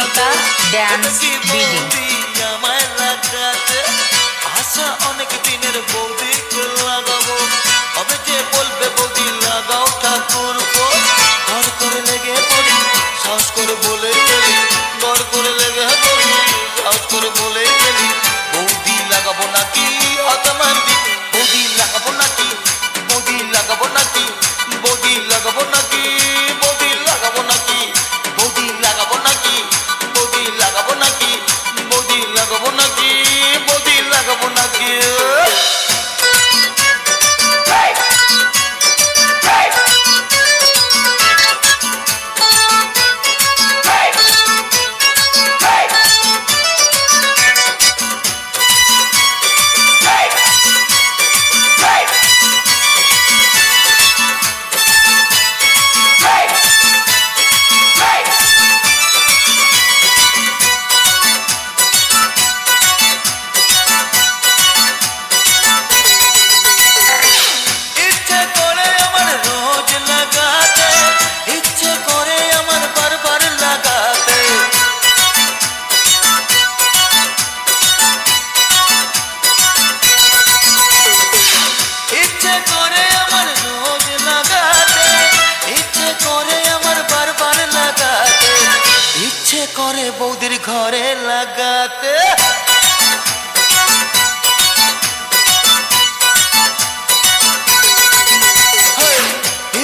Susmita dance BD. আমায় লাগাতে আশা অনেক দিনের বৌদি লাগাবো, তবে যে বলবে বৌদি লাগাও ঠাকুর ঘর করে লেগে পড়ি, সাহস করে বলে ফেলি, ঘর করে লেগে পড়ি, সাহস করে বলে ফেলি, বৌদি লাগাবো নাকি হতমান্দি, বৌদি লাগাবো নাকি, বৌদি লাগাবো নাকি, বৌদি লাগাবো নাকি, বৌদি লাগাবো নাকি, বৌদি লাগাবো নাকি, বৌদি লাগাবো নাকি, বৌদি লাগাবো নাকি, বৌদি লাগাবো নাকি। ইচ্ছে করে আমার রোজ লাগাতে, ইচ্ছে করে আমার বারবার লাগাতে, ইচ্ছে করে আমার রোজ লাগাতে, ইচ্ছে করে আমার বারবার লাগাতে, ইচ্ছে করে বৌদির ঘরে লাগাতে।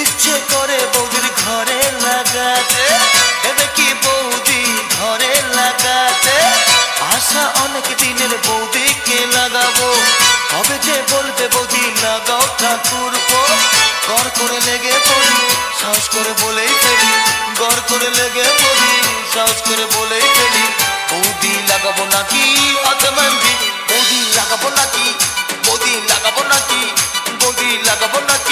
ইচ্ছে করে বৌদির ঘরে লাগাতে, এবে কি বৌদি ঘরে লাগাতে আশা অনেক দিনের বৌদিকে লাগাবো, তবে যে বলবে বৌদি লাগাও ঠাকুর ঘর করে লেগে পড়ি, সাহস করে বলেই ফেলি, ঘর করে লেগে পড়ি, সাহস করে বলেই ফেলি, বৌদি লাগাবো নাকি হতমান্দি, বৌদি লাগাবো নাকি, বৌদি লাগাবো নাকি, বৌদি লাগাবো নাকি।